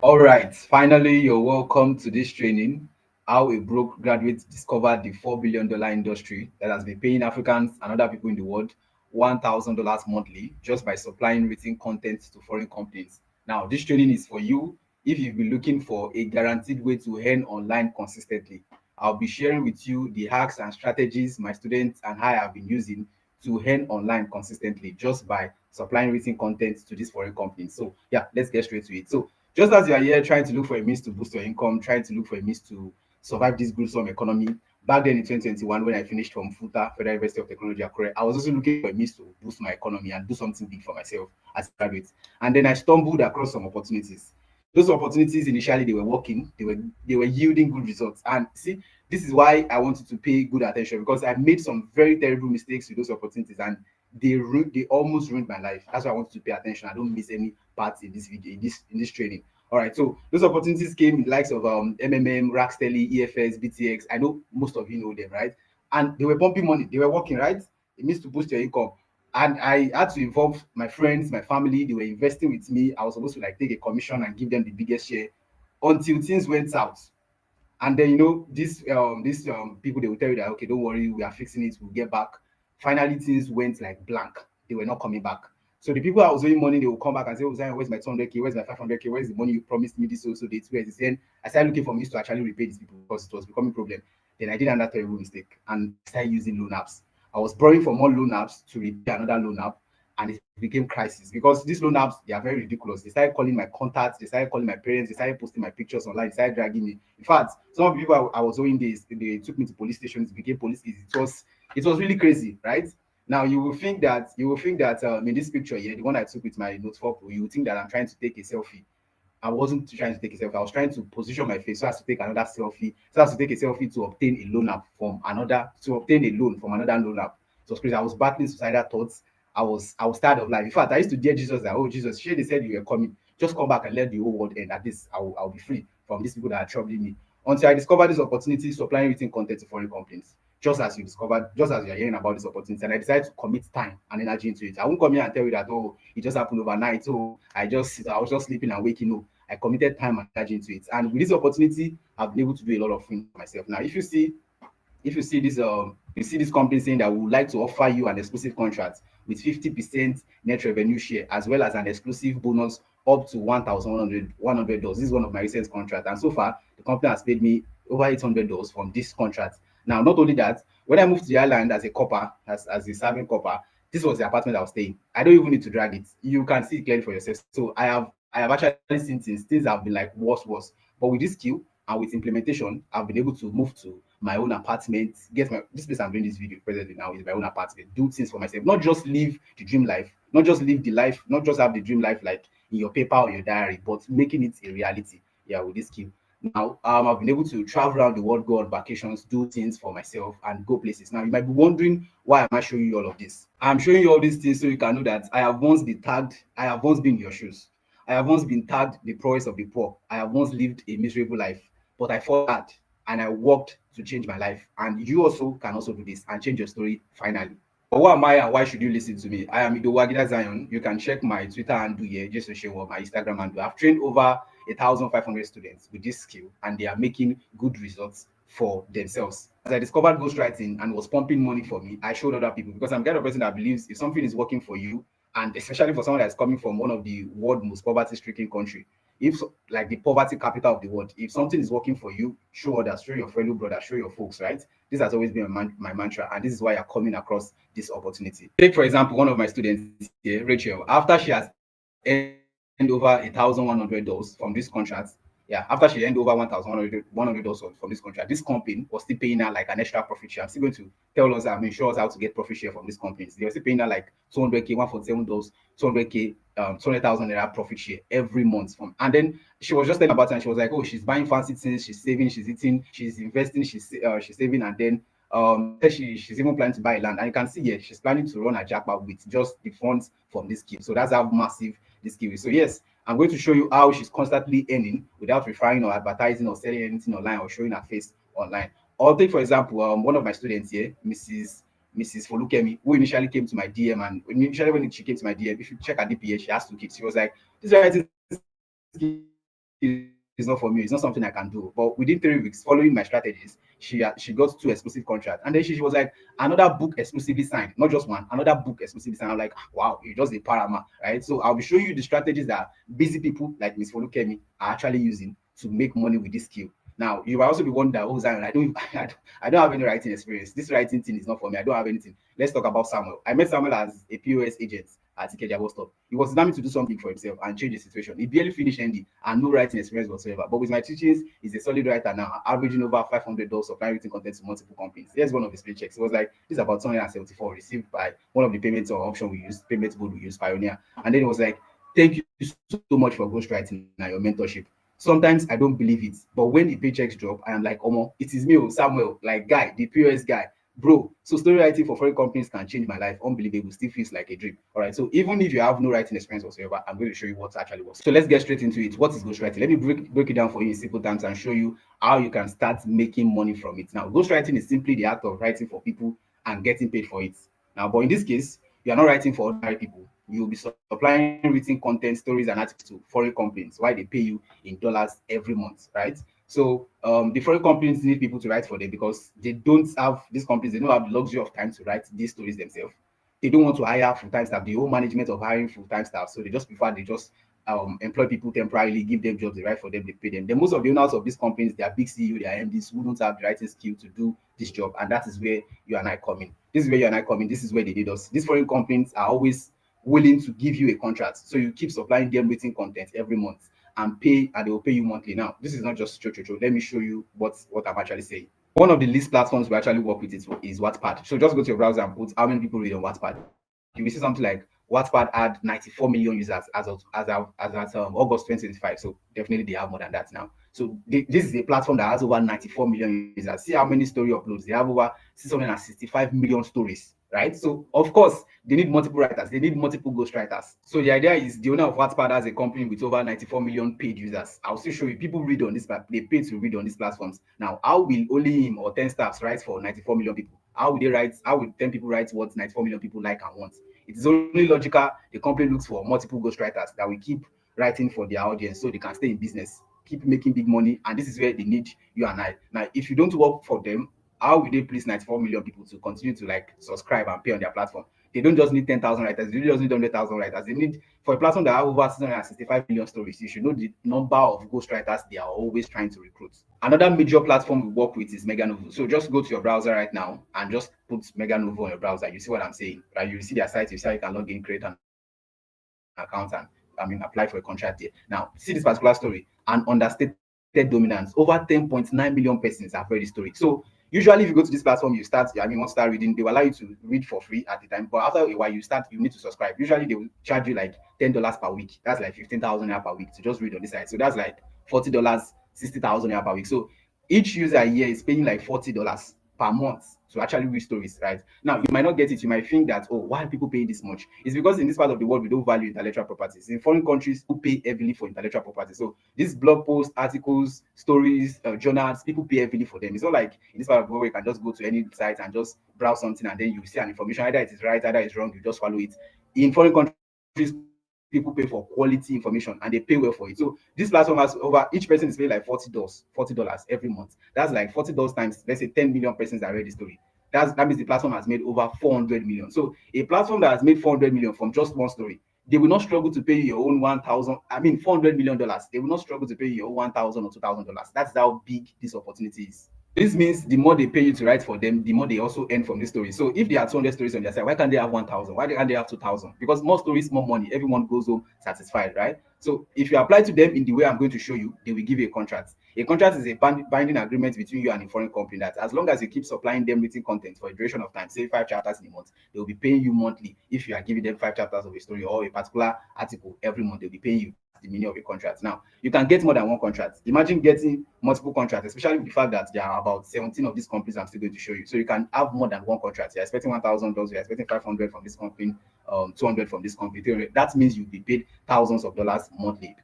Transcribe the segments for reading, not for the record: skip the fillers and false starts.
All right, finally, you're welcome to this training. How a broke graduate discovered the $4 billion industry that has been paying Africans and other people in the world $1,000 monthly just by supplying written content to foreign companies. Now, this training is for you if you've been looking for a guaranteed way to earn online consistently. I'll be sharing with you the hacks and strategies my students and I have been using to earn online consistently just by supplying written content to these foreign companies. So, yeah, let's get straight to it. So, just as you are here trying to look for a means to boost your income, trying to look for a means to survive this gruesome economy, back then in 2021, when I finished from FUTA, Federal University of Technology, Akure, I was also looking for a means to boost my economy and do something big for myself as a graduate. And then I stumbled across some opportunities. Those opportunities initially they were working, they were yielding good results. And see, this is why I wanted to pay good attention because I made some very terrible mistakes with those opportunities and they almost ruined my life. That's why I wanted to pay attention. I don't miss any parts in this video, in this training. All right, so those opportunities came in the likes of MMM, Rackstelly, EFS, BTX. I know most of you know them, right? And they were pumping money. They were working, right? It means to boost your income. And I had to involve my friends, my family. They were investing with me. I was supposed to like take a commission and give them the biggest share until things went south. And then these people they will tell you that okay, don't worry, we are fixing it, we'll get back. Finally, things went like blank. They were not coming back. So the people I was owing money, they will come back and say, "Oh, Zion, where's my 200K? Where's my 500K? Where's the money you promised me this also date? Where is it?" Then I started looking for means to actually repay these people because it was becoming a problem. Then I did another terrible mistake and started using loan apps. I was borrowing from one loan apps to repay another loan app, and it became crisis because these loan apps they are very ridiculous. They started calling my contacts, they started calling my parents, they started posting my pictures online, they started dragging me. In fact, some of the people I was owing this, they took me to police stations, it became police case. It was really crazy, right? Now you will think that in this picture here, the one I took with my note 4 Pro, you would think that I'm trying to take a selfie. I wasn't trying to take a selfie. I was trying to position my face so as to take another selfie, so as to take a selfie to obtain a loan app from another, to obtain a loan from another loan app. It was crazy. I was battling suicidal thoughts. I was tired of life. In fact, I used to dare Jesus that, oh Jesus, sure they said you were coming. Just come back and let the whole world end. At this, I'll be free from these people that are troubling me. Until I discovered this opportunity supplying written content to foreign companies. Just as you're hearing about this opportunity, and I decided to commit time and energy into it. I won't come here and tell you that, oh, it just happened overnight. Oh, I was just sleeping and waking up. I committed time and energy into it. And with this opportunity, I've been able to do a lot of things for myself. Now, if you see this company saying that we would like to offer you an exclusive contract with 50% net revenue share as well as an exclusive bonus up to $1,100. This is one of my recent contracts. And so far, the company has paid me over $800 from this contract. Now, not only that, when I moved to the island as a copper, as a serving copper, this was the apartment I was staying. I don't even need to drag it. You can see it clearly for yourself. So I have actually seen things have been like worse. But with this skill and with implementation, I've been able to move to my own apartment, get my this place I'm doing this video presently now is my own apartment, do things for myself, not just live the dream life, not just live the life, not just have the dream life like in your paper or your diary, but making it a reality. Yeah, with this skill. Now, I've been able to travel around the world, go on vacations, do things for myself, and go places. Now, you might be wondering why am I showing you all of this? I'm showing you all these things so you can know that I have once been tagged, I have once been in your shoes. I have once been tagged the poorest of the poor. I have once lived a miserable life, but I fought hard and I worked to change my life. And you also can also do this and change your story finally. But who am I and why should you listen to me? I am Idowu-Agida Zion. You can check my Twitter handle here just to show up my Instagram handle. I've trained over 1,500 students with this skill and they are making good results for themselves. As I discovered ghostwriting and was pumping money for me, I showed other people because I'm the kind of person that believes if something is working for you, and especially for someone that's coming from one of the world most poverty-stricken country, if like the poverty capital of the world, if something is working for you, show others, show your fellow brother, show your folks, right? This has always been my mantra, and this is why you're coming across this opportunity. Take for example one of my students here, Rachel. After she has earned over $1,100 from this contract, yeah, after she earned over $1,100 from this contract, this company was still paying her like an extra profit share. I'm still going to tell us, show us how to get profit share from these companies. They were still paying her like 200K, $147, 200K, 200,000 naira profit share every month. And then she was just telling about it, and she was like, "Oh, she's buying fancy things, she's saving, she's eating, she's investing, she's saving, and then she's even planning to buy land." And you can see here, she's planning to run a jackpot with just the funds from this scheme. So that's how massive this scheme is. So yes, I'm going to show you how she's constantly earning without referring or advertising or selling anything online or showing her face online. Or take for example, one of my students here, Mrs. Folukemi, who initially came to my DM, and initially when she came to my DM, if you check her DPA, she has 2 kids. She was like, "This writing skill is very easy. is not for me. It's not something I can do. But within 3 weeks, following my strategies, she got 2 exclusive contracts, and then she was like, another book exclusively signed, not just one, another book exclusively signed. I'm like, wow, you're just a parama, right? So I'll be showing you the strategies that busy people like Miss Folukemi are actually using to make money with this skill. Now you might also be wondering, oh Zion, I don't have any writing experience. This writing thing is not for me. I don't have anything. Let's talk about Samuel. I met Samuel as a POS agent at Ikeja bus stop. He was determined to do something for himself and change the situation. He barely finished ND and no writing experience whatsoever. But with my teachings, he's a solid writer now, averaging over $500 supplying written content to multiple companies. Here's one of his paychecks. It was like, this is about 274 received by one of the payments or option we use, payment board we use, Pioneer. And then it was like, thank you so much for ghostwriting and your mentorship. Sometimes I don't believe it, but when the paychecks drop, I am like, Omo, it is me, Samuel, like guy, the POS guy. Bro, so story writing for foreign companies can change my life. Unbelievable, still feels like a dream. All right, so even if you have no writing experience whatsoever, I'm going to show you what actually works. So let's get straight into it. What is ghostwriting? Let me break it down for you in simple terms and show you how you can start making money from it. Now, ghostwriting is simply the act of writing for people and getting paid for it. Now, but in this case, you are not writing for ordinary people. You will be supplying written content, stories, and articles to foreign companies while they pay you in dollars every month, right? So the foreign companies need people to write for them because they don't have these companies. They don't have the luxury of time to write these stories themselves. They don't want to hire full-time staff. The whole management of hiring full-time staff, so they just prefer they just employ people temporarily, give them jobs, they write for them, they pay them. Then most of the owners of these companies, they are big CEO, they are MDs who don't have the writing skill to do this job, and that is where you and I come in. This is where you and I come in. This is where they need us. These foreign companies are always willing to give you a contract, so you keep supplying them written content every month and they will pay you monthly. Now, this is not just cho. Let me show you what I'm actually saying. One of the least platforms we actually work with is Wattpad. So just go to your browser and put how many people read on Wattpad. You will see something like Wattpad had 94 million users as at August 2025. So definitely they have more than that now. So this is a platform that has over 94 million users. See how many story uploads. They have over 665 million stories, right? So of course they need multiple writers, they need multiple ghostwriters. So the idea is the owner of Wattpad has a company with over 94 million paid users. I'll still show you people read on this, they pay to read on these platforms. Now, how will only him or 10 staffs write for 94 million people? How will they write? How will 10 people write what 94 million people like and want? It is only logical the company looks for multiple ghostwriters that will keep writing for their audience so they can stay in business, keep making big money, and this is where they need you and I. Now, if you don't work for them, how will they please 94 million people to continue to like subscribe and pay on their platform? They don't just need 10,000 writers, they don't just need 100,000 writers. They need, for a platform that have over 665 million stories, you should know the number of ghostwriters they are always trying to recruit. Another major platform we work with is MegaNovel. So just go to your browser right now and just put MegaNovel on your browser. You see what I'm saying, right? You see their site, you see how you can log in, create an account, and apply for a contract there. Now, see this particular story, an understated dominance. Over 10.9 million persons have read the story. So usually, if you go to this platform, you start. I mean, once you start reading, they will allow you to read for free at the time. But after a while, you need to subscribe. Usually, they will charge you like $10 per week. That's like 15,000 per week to just read on this site. So that's like $40, 60,000 per week. So each user here is paying like $40 per month to actually read stories, right? Now, you might not get it. You might think that, oh, why are people paying this much? It's because in this part of the world, we don't value intellectual properties. In foreign countries, people pay heavily for intellectual property. So these blog posts, articles, stories, journals, people pay heavily for them. It's not like in this part of the world, you can just go to any site and just browse something and then you see an information. Either it is right, either it's wrong, you just follow it. In foreign countries, people pay for quality information and they pay well for it. So this platform has over, each person is paying like $40 every month. That's like $40 times, let's say 10 million persons that read the story. That means the platform has made over 400 million. So a platform that has made 400 million from just one story, they will not struggle to pay your own 1,000. I mean, $400 million. They will not struggle to pay your own 1,000 or $2,000. That's how big this opportunity is. This means the more they pay you to write for them, the more they also earn from the story. So if they have 200 stories on their side, why can't they have 1,000? Why can't they have 2,000? Because more stories, more money. Everyone goes home satisfied, right? So if you apply to them in the way I'm going to show you, they will give you a contract. A contract is a binding agreement between you and a foreign company that as long as you keep supplying them written content for a duration of time, say 5 chapters in a month, they will be paying you monthly. If you are giving them 5 chapters of a story or a particular article every month, they'll be paying you. The meaning of a contract. Now, you can get more than one contract. Imagine getting multiple contracts, especially with the fact that there are about 17 of these companies I'm still going to show you. So you can have more than one contract. You're expecting $1,000, you're expecting 500 from this company, 200 from this company. 300. That means you'll be paid thousands of dollars monthly.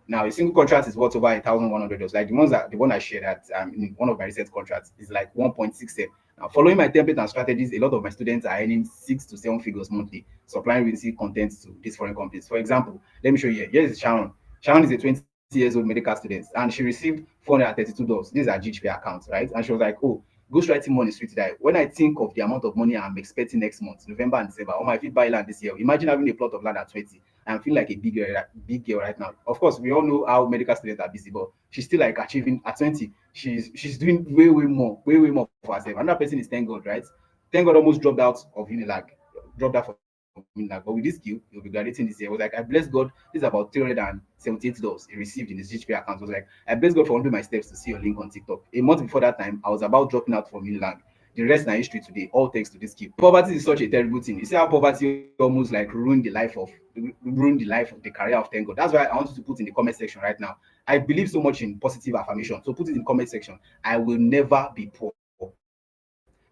Now, a single contract is worth over $1,100. Like the one I shared at in one of my recent contracts is like 1.67. Now, following my template and strategies, a lot of my students are earning 6 to 7 figures monthly, supplying receipt content to these foreign companies. For example, let me show you here. Here is Sharon. Sharon is a 20 years old medical student, and she received $432. These are GHP accounts, right? And she was like, "Oh, ghostwriting money is sweet to die. When I think of the amount of money I'm expecting next month, November and December, or my fit buy land this year, imagine having a plot of land at 20. I'm feeling like a big girl right now. Of course, we all know how medical students are busy, but she's still like achieving at 20. She's doing way more for herself. Another person is Thank God, right? Thank God almost dropped out of Unilag, dropped out from Unilag. But with this skill, you'll be graduating this year. I was like, I bless God. This is about $378 he received in his GHP account. I was like, I bless God for following my steps to see your link on TikTok. A month before that time, I was about dropping out from Unilag. The rest now history today, all thanks to this skill. Poverty is such a terrible thing. You see how poverty almost like ruined the life of the career of Thank God. That's why I want you to put in the comment section right now. I believe so much in positive affirmation. So put it in the comment section. I will never be poor.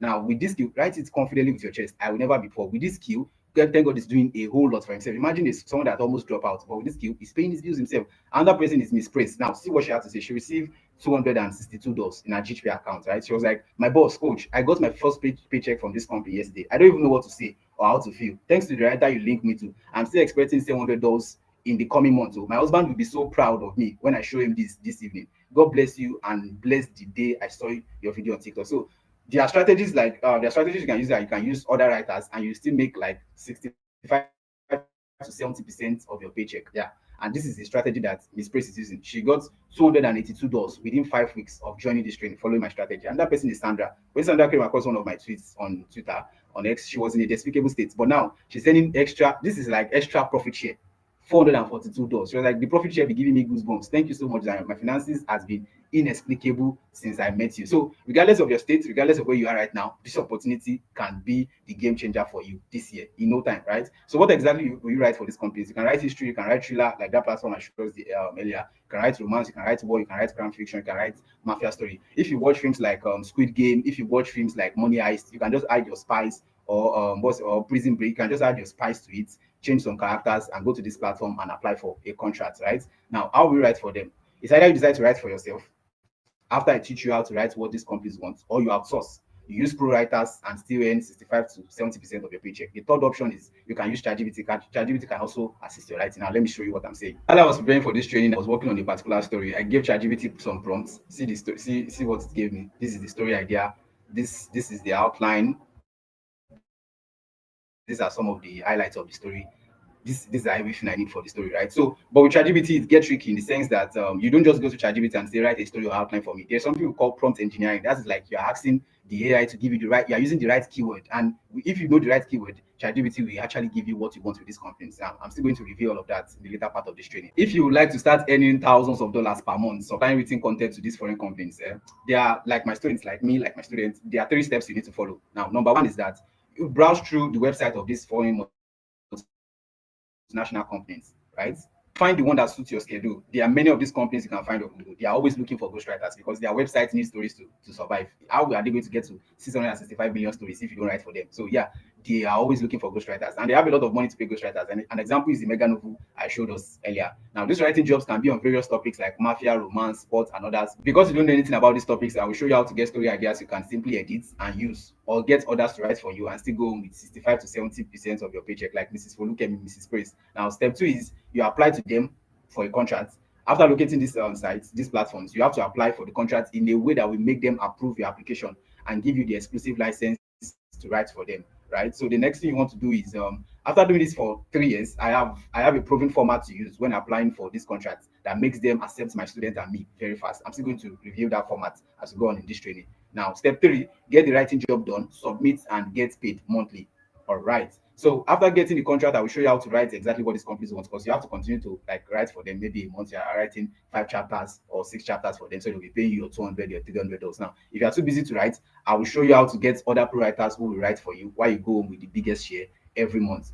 Now, with this skill, write it confidently with your chest. I will never be poor. With this skill, Thank God is doing a whole lot for himself. Imagine it's someone that almost drop out, but with this skill, he's paying his bills himself. Another person is Miss Praise. Now, see what she had to say. She received $262 in her GHP account, right? She was like, "My boss, coach, I got my first paycheck from this company yesterday. I don't even know what to say or how to feel. Thanks to the writer you linked me to, I'm still expecting $700 in the coming months. So my husband will be so proud of me when I show him this evening. God bless you and bless the day I saw your video on TikTok." So there are strategies you can use that you can use other writers and you still make like 65 to 70% of your paycheck. Yeah. And this is the strategy that Miss Praise is using. She got $282 within 5 weeks of joining this training, following my strategy. And that person is Sandra. When Sandra came across one of my tweets on Twitter, on X, she was in a despicable state. But now she's sending extra, this is like extra profit share. $442. She was like, the profit share be giving me goosebumps. Thank you so much, Zion. My finances has been inexplicable since I met you. So, regardless of your state, regardless of where you are right now, this opportunity can be the game changer for you this year in no time, right? So, what exactly will you write for these companies? You can write history, you can write thriller, like that platform I showed us earlier. You can write romance, you can write war, you can write crime fiction, you can write mafia story. If you watch films like Squid Game, if you watch films like Money Heist, you can just add your spice or Prison Break. You can just add your spice to it, change some characters, and go to this platform and apply for a contract, right? Now, how will you write for them? It's either you decide to write for yourself after I teach you how to write what these companies want, or you outsource. You use pro writers and still earn 65 to 70% of your paycheck. The third option is you can use ChatGPT. ChatGPT can also assist your writing. Now, let me show you what I'm saying. While I was preparing for this training, I was working on a particular story. I gave ChatGPT some prompts. See the story. See what it gave me. This is the story idea. This is the outline. These are some of the highlights of the story. This is everything I need for the story, right? So, but with ChatGPT, it gets tricky in the sense that you don't just go to ChatGPT and say write a story or outline for me. There's something we call prompt engineering. That is like you're asking the AI to give you the right, you're using the right keyword, and if you know the right keyword, ChatGPT will actually give you what you want with this conference. I'm still going to reveal all of that in the later part of this training. If you would like to start earning thousands of dollars per month supplying written content to these foreign companies, they are like my students, like me, like my students. There are 3 steps you need to follow. Now, number one is that you browse through the website of these foreign multinational companies, right? Find the one that suits your schedule. There are many of these companies you can find on Google. They are always looking for ghostwriters because their website needs stories to survive. How are they going to get to 665 billion stories if you don't write for them? So yeah, they are always looking for ghostwriters, and they have a lot of money to pay ghostwriters. And an example is the MegaNovel I showed us earlier. Now, these writing jobs can be on various topics like mafia, romance, sports, and others. Because you don't know anything about these topics, I will show you how to get story ideas you can simply edit and use, or get others to write for you and still go home with 65 to 70% of your paycheck, like Mrs. Folukemi, Mrs. Praise. Now, step two is you apply to them for a contract. After locating these sites, these platforms, you have to apply for the contract in a way that will make them approve your application and give you the exclusive license to write for them, right? So the next thing you want to do is after doing this for 3 years, I have a proven format to use when applying for this contract that makes them accept my student and me very fast. I'm still going to review that format as we go on in this training. Now, step three, get the writing job done, submit, and get paid monthly. All right. So after getting the contract, I will show you how to write exactly what these companies want, because you have to continue to like write for them. Maybe a month you are writing 5 chapters or 6 chapters for them, so they'll be paying you your 200 or $300. Now, if you are too busy to write, I will show you how to get other pro writers who will write for you while you go home with the biggest share every month.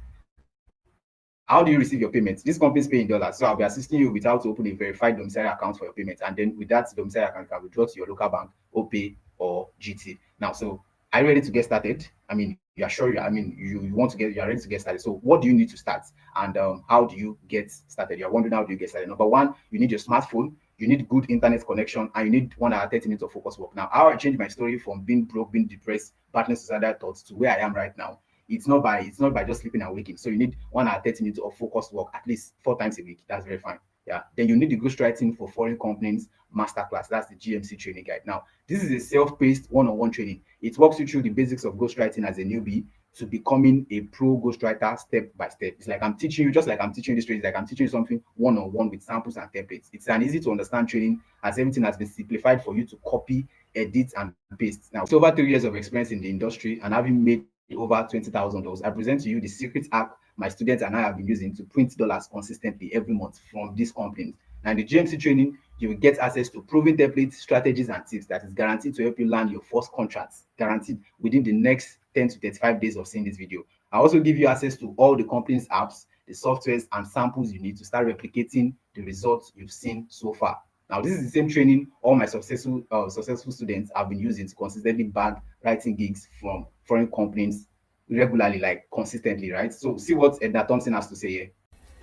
How do you receive your payments? These companies pay in dollars, so I'll be assisting you with how to open a verified domicile account for your payments, and then with that domicile account, you can withdraw to your local bank, OPay, or GT. Now, so are you ready to get started? I mean, you are sure you want to get, you are ready to get started. So what do you need to start, and how do you get started? You're wondering how do you get started. Number one, you need your smartphone, you need good internet connection, and you need 1 hour 30 minutes of focus work. Now, how I changed my story from being broke, being depressed, battling suicidal thoughts to where I am right now, it's not by just sleeping and waking. So you need 1 hour 30 minutes of focused work at least 4 times a week. That's very fine. Yeah. Then you need the ghostwriting for foreign companies masterclass. That's the GMC training guide. Now, this is a self-paced one-on-one training. It walks you through the basics of ghostwriting as a newbie to becoming a pro ghostwriter step by step. It's like I'm teaching you, just like I'm teaching you this training, it's like I'm teaching you something one-on-one with samples and templates. It's an easy to understand training as everything has been simplified for you to copy, edit, and paste. Now, with over 3 years of experience in the industry and having made over $20,000, I present to you the secret hack my students and I have been using to print dollars consistently every month from these companies. Now, in the GMC training, you will get access to proven templates, strategies, and tips that is guaranteed to help you land your first contracts, guaranteed within the next 10 to 35 days of seeing this video. I also give you access to all the company's apps, the softwares, and samples you need to start replicating the results you've seen so far. Now, this is the same training all my successful students have been using to consistently bag writing gigs from foreign companies regularly, like consistently, right? So, see what Edna Thompson has to say here.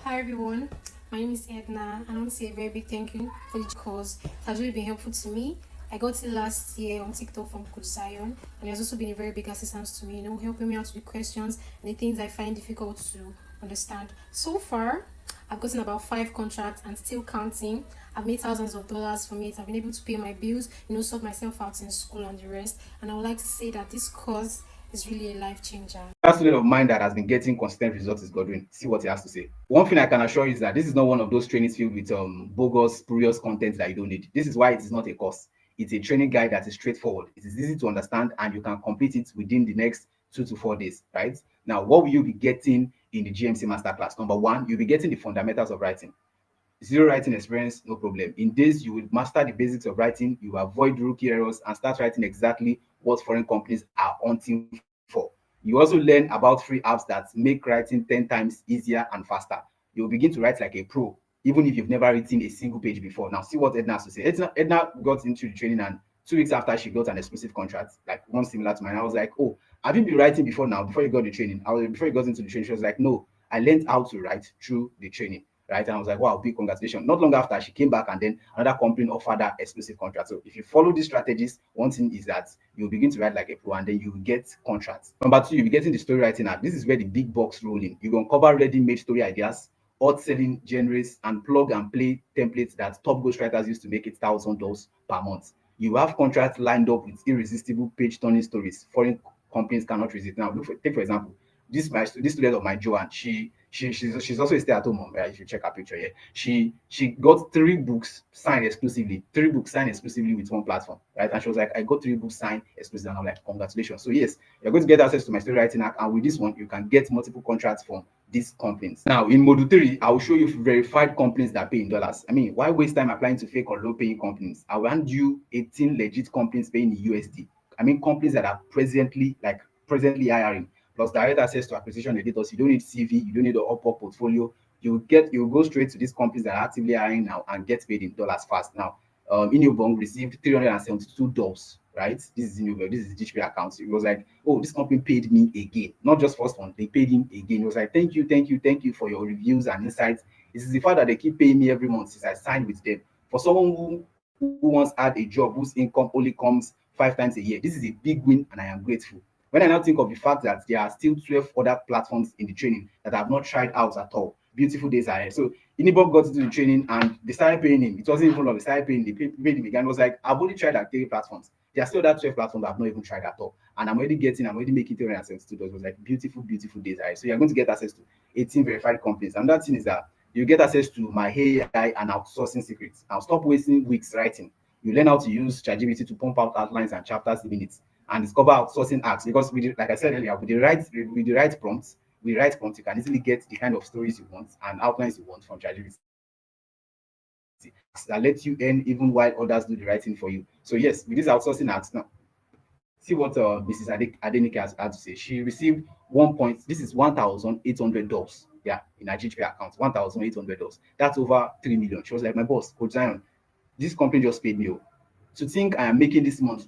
Hi everyone, my name is Edna, and I want to say a very big thank you for the course. It has really been helpful to me. I got it last year on TikTok from Coach Zion, and it has also been a very big assistance to me, helping me out with questions and the things I find difficult to understand. So far, I've gotten about 5 contracts and still counting. I've made thousands of dollars from it. I've been able to pay my bills, sort myself out in school and the rest. And I would like to say that this course is really a life changer. That student of mine that has been getting consistent results is Godwin. See what he has to say. One thing I can assure you is that this is not one of those trainings filled with bogus, spurious content that you don't need. This is why it is not a course. It's a training guide that is straightforward. It is easy to understand and you can complete it within the next 2 to 4 days, right? Now, what will you be getting in the GMC Masterclass? Number one, you'll be getting the fundamentals of writing. Zero writing experience, no problem. In this, you will master the basics of writing, you will avoid rookie errors, and start writing exactly what foreign companies are hunting for. You also learn about free apps that make writing 10 times easier and faster. You'll begin to write like a pro, even if you've never written a single page before. Now, see what Edna has to say. Edna got into the training, and 2 weeks after, she got an exclusive contract, like one similar to mine. I was like, oh, have you been writing before now, before you got the training? Before you got into the training, she was like, no, I learned how to write through the training, right? And I was like, wow, big congratulations. Not long after, she came back and then another company offered her exclusive contract. So if you follow these strategies, one thing is that you'll begin to write like a pro and then you will get contracts. Number two, you'll be getting the story writing app. This is where the big box roll in. You can cover ready-made story ideas, hot selling genres, and plug and play templates that top ghostwriters use to make it $1,000 per month. You have contracts lined up with irresistible page turning stories foreign companies cannot resist. Now, take for example, this student of mine, Joanne, she's also a stay-at-home mom. Right? If you check her picture here, she got 3 books signed exclusively, 3 books signed exclusively with one platform, right? And she was like, I got 3 books signed exclusively, and I'm like, congratulations. So yes, you're going to get access to my story writing app, and with this one, you can get multiple contracts from these companies. Now, in module 3, I will show you verified companies that pay in dollars. I mean, why waste time applying to fake or low-paying companies? I will hand you 18 legit companies paying in USD. I mean, companies that are presently hiring, plus direct access to acquisition editors. You don't need CV, you don't need an upper portfolio. You go straight to these companies that are actively hiring now and get paid in dollars fast. Now, Inubong received $372, right? This is Inubong, this is GHP accounts. It was like, oh, this company paid me again, not just first one, they paid him again. It was like, thank you, thank you, thank you for your reviews and insights. This is the fact that they keep paying me every month since I signed with them. For someone who once had a job whose income only comes 5 times a year, this is a big win and I am grateful. When I now think of the fact that there are still 12 other platforms in the training that I have not tried out at all, beautiful days ahead. So Inibok got into the training and they started paying him. It wasn't even long, they started paying, paid him again. It was like, I've only tried like 3 platforms. There are still that 12 platforms I've not even tried at all. And I'm already making 372 dollars. It was like beautiful, beautiful days ahead. So you're going to get access to 18 verified companies. And that thing is that you get access to my AI and outsourcing secrets. I'll stop wasting weeks writing. You learn how to use ChatGPT to pump out outlines and chapters in minutes and discover outsourcing acts because like I said earlier, with the right prompts, you can easily get the kind of stories you want and outlines you want from ChatGPT that let you earn even while others do the writing for you. So yes, with these outsourcing acts now, see what Mrs. Adenike has had to say. She received this is $1,800. Yeah, in her GHP account, $1,800. That's over 3 million. She was like, my boss, Coach Zion, this company just paid me. Oh. To think I am making this much,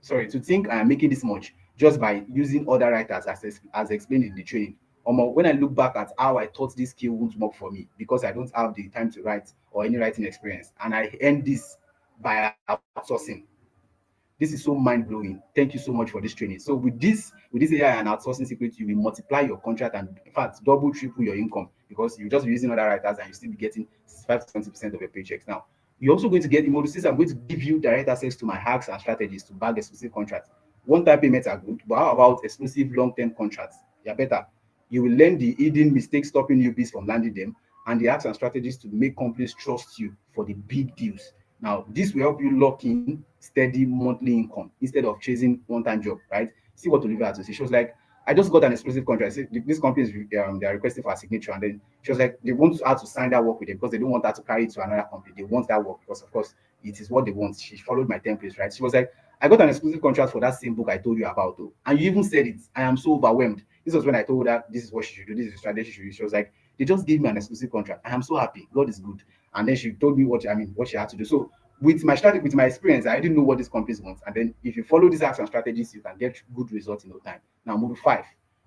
to think I am making this much just by using other writers as explained in the training. When I look back at how I thought this skill won't work for me because I don't have the time to write or any writing experience, and I earned this by outsourcing. This is so mind blowing. Thank you so much for this training. So with this AI and outsourcing secret, you will multiply your contract and in fact double, triple your income because you just be using other writers and you still be getting 5 to 20% of your paychecks. Now you're also going to get since I'm going to give you direct access to my hacks and strategies to bag exclusive contracts. One-time payments are good, but how about exclusive long-term contracts? They are better. You will learn the hidden mistakes stopping newbies from landing them and the hacks and strategies to make companies trust you for the big deals. Now, this will help you lock in steady monthly income instead of chasing one-time job, right? See what Olivia had to say. She was like, I just got an exclusive contract. This company is they are requesting for a signature, and then she was like, they want her to sign that work with them because they don't want her to carry it to another company. They want that work because, of course, it is what they want. She followed my templates, right? She was like, I got an exclusive contract for that same book I told you about, though, and you even said it. I am so overwhelmed. This was when I told her this is what she should do. This is the strategy she should use. She was like, they just gave me an exclusive contract. I am so happy. God is good. And then she told me what she had to do. So with my strategy, with my experience, I didn't know what these companies want. And then if you follow these action strategies, you can get good results in no time. Now, module 5,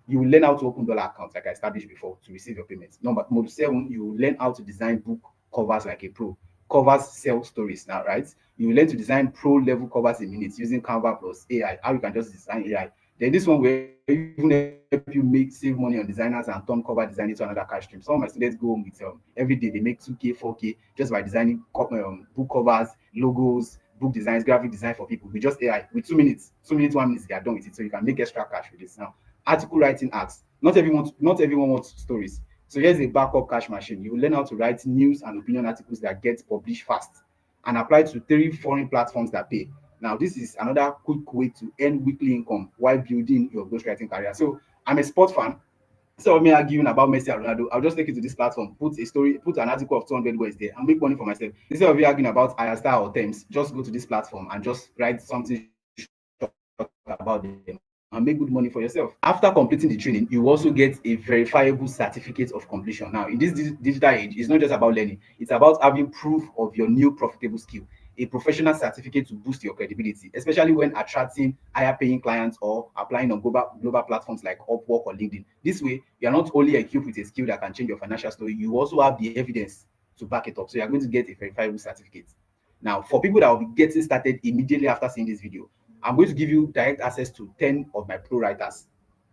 you will learn how to open dollar accounts, like I established before, to receive your payments. Number module 7, you will learn how to design book covers like a pro. Covers sell stories now, right? You will learn to design pro level covers in minutes using Canva plus AI. How you can just design AI. Then this one will even help you save money on designers and turn cover design into another cash stream. Some of my students go home with every day they make 2K, 4K just by designing book covers, logos, book designs, graphic design for people with just AI. With 2 minutes, 1 minute, they are done with it. So you can make extra cash with this. Now, article writing acts. Not everyone wants stories. So here's a backup cash machine. You will learn how to write news and opinion articles that get published fast and apply to 3 foreign platforms that pay. Now, this is another quick way to earn weekly income while building your ghostwriting career. So I'm a sports fan. Instead of me arguing about Messi and Ronaldo, I'll just take it to this platform, put a story, put an article of 200 words there, and make money for myself. Instead of you arguing about Ayasta or Thames, just go to this platform and just write something short about them and make good money for yourself. After completing the training, you also get a verifiable certificate of completion. Now, in this digital age, it's not just about learning, it's about having proof of your new profitable skill, a professional certificate to boost your credibility, especially when attracting higher paying clients or applying on global platforms like Upwork or LinkedIn. This way, you are not only equipped with a skill that can change your financial story, you also have the evidence to back it up. So you are going to get a verifiable certificate. Now, for people that will be getting started immediately after seeing this video, I'm going to give you direct access to 10 of my pro writers.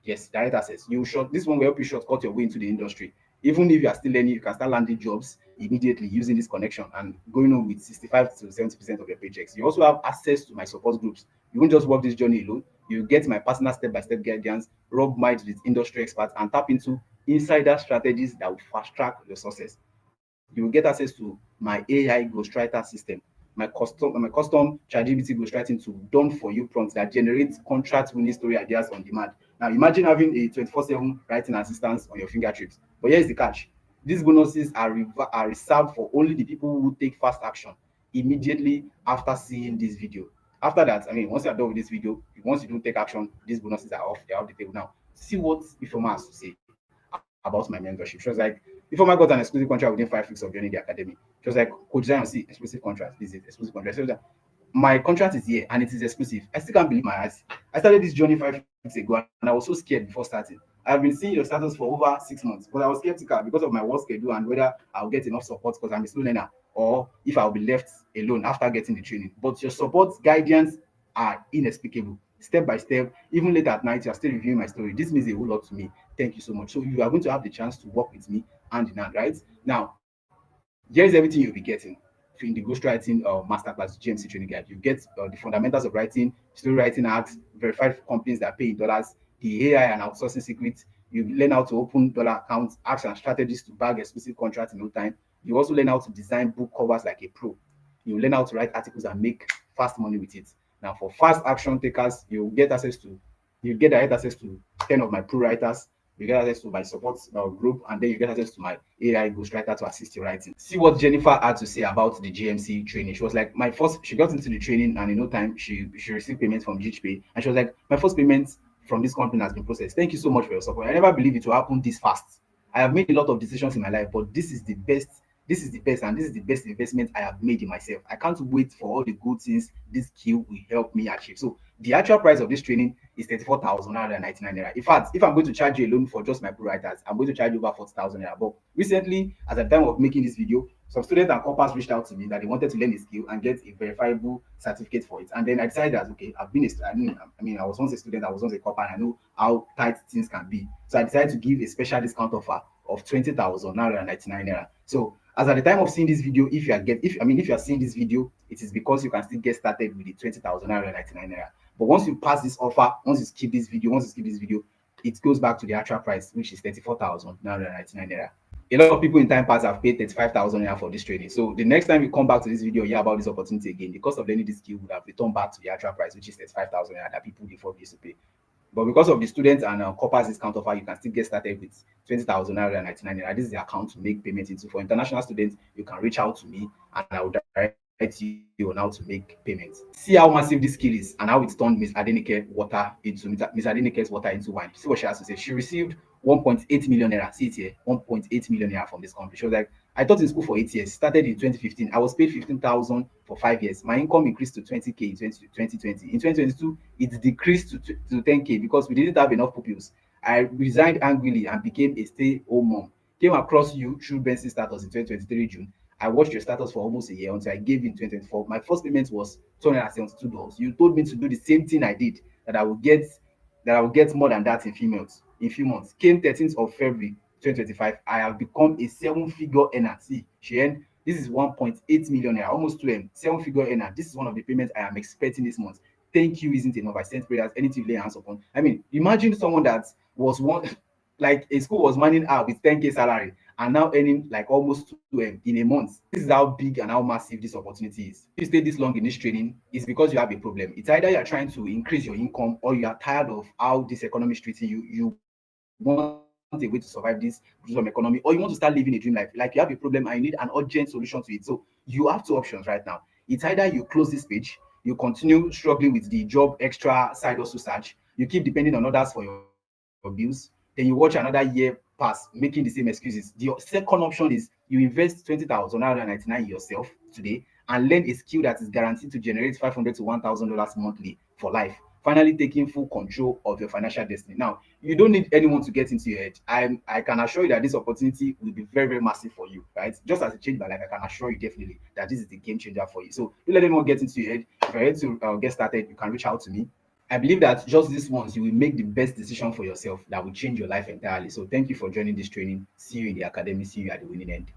Yes, direct access. This one will help you shortcut your way into the industry. Even if you are still learning, you can start landing jobs immediately using this connection and going on with 65 to 70% of your paychecks. You also have access to my support groups. You won't just work this journey alone. You get my personal step-by-step guidance, rub minds with industry experts, and tap into insider strategies that will fast track your success. You will get access to my AI ghostwriter system, my custom ChatGPT ghostwriting tool done for you prompts that generates contract winning story ideas on demand. Now imagine having a 24/7 writing assistance on your fingertips. But here's the catch. These bonuses are reserved for only the people who take fast action immediately after seeing this video. After that, I mean, once you're done with this video, once you don't take action, these bonuses are off. They're off the table now. See what Ifoma has to say about my mentorship. She was like, Ifoma got an exclusive contract within 5 weeks of joining the academy. She was like, Coach Zion, see, exclusive contract. This is exclusive contract. She was like, my contract is here and it is exclusive. I still can't believe my eyes. I started this journey 5 weeks ago and I was so scared before starting. I've been seeing your status for over 6 months, but I was skeptical because of my work schedule and whether I'll get enough support because I'm a slow learner or if I'll be left alone after getting the training. But your support guidance are inexplicable. Step by step, even late at night, you're still reviewing my story. This means a whole lot to me. Thank you so much. So you are going to have the chance to work with me hand in hand, right? Now, here's everything you'll be getting in the ghostwriting masterclass GMC training guide. You get the fundamentals of writing, story writing hacks, verified companies that pay in dollars, the AI and outsourcing secrets. You learn how to open dollar accounts, acts and strategies to bag exclusive contracts in no time. You also learn how to design book covers like a pro. You learn how to write articles and make fast money with it. Now, for fast action takers, you get direct access to 10 of my pro writers. You get access to my support group, and then you get access to my AI ghostwriter to assist your writing. See what Jennifer had to say about the GMC training. She was like, she got into the training, and in no time, she received payment from GHPay. And she was like, my first payment from this company has been processed. Thank you so much for your support. I never believed it will happen this fast. I have made a lot of decisions in my life, but this is the best. This is the best, and this is the best investment I have made in myself. I can't wait for all the good things this skill will help me achieve. So the actual price of this training is 34,999 naira. In fact, if I'm going to charge you alone for just my pro writers, I'm going to charge you over 40,000 naira. But recently, at the time of making this video, Some students and corpers reached out to me that they wanted to learn a skill and get a verifiable certificate for it. And then I decided that okay, I've been a stu- I mean, I was once a student, I was once a corper, and I know how tight things can be. So I decided to give a special discount offer of 20,999 naira. So as at the time of seeing this video, if you are seeing this video, it is because you can still get started with the 20,999 naira. But once you pass this offer, once you skip this video, it goes back to the actual price, which is 34,999 naira. A lot of people in time past have paid 35,000 naira for this training. So the next time you come back to this video, hear about this opportunity again, the cost of learning this skill would have returned back to the actual price, which is 35,000 naira that people before used to pay. But because of the students and corpers discount offer, you can still get started with 20,999 naira. This is the account to make payment into. For international students, you can reach out to me and I will direct you on how to make payments. See how massive this skill is and how it turned Miss Adenike's water into wine. See what she has to say. She received 1.8 million naira. See it here, 1.8 million naira from this company. She was like, I taught in school for 8 years, started in 2015. I was paid 15,000 for 5 years. My income increased to 20K in 2020. In 2022, it decreased to 10K because we didn't have enough pupils. I resigned angrily and became a stay-home mom. Came across you through Benson status in 2023 June. I watched your status for almost a year until I gave in 2024. My first payment was $272. You told me to do the same thing I did, that I will get more than that in few months. Came 13th of February 2025. I have become a seven-figure earner. See, she earned this is 1.8 million naira, almost 2M, seven-figure earner. This is one of the payments I am expecting this month. Thank you isn't enough. I sent prayers, anything you lay hands upon. I mean, imagine someone that was one like a school was manning her with 10K salary and now earning like almost 2M in a month. This is how big and how massive this opportunity is. If you stay this long in this training, it's because you have a problem. It's either you're trying to increase your income or you are tired of how this economy is treating you. You want a way to survive this problem economy, or you want to start living a dream life. Like you have a problem and you need an urgent solution to it. So you have two options right now. It's either you close this page, you continue struggling with the job extra side hustle search, you keep depending on others for your bills, then you watch another year pass making the same excuses. The second option is you invest 20,999 in yourself today and learn a skill that is guaranteed to generate 500 to $1,000 monthly for life. Finally, taking full control of your financial destiny. Now, you don't need anyone to get into your head. I can assure you that this opportunity will be very, very massive for you, right? Just as it changed my life, I can assure you definitely that this is the game changer for you. So don't let anyone get into your head. If you're ready to get started, you can reach out to me. I believe that just this once, you will make the best decision for yourself that will change your life entirely. So thank you for joining this training. See you in the academy. See you at the winning end.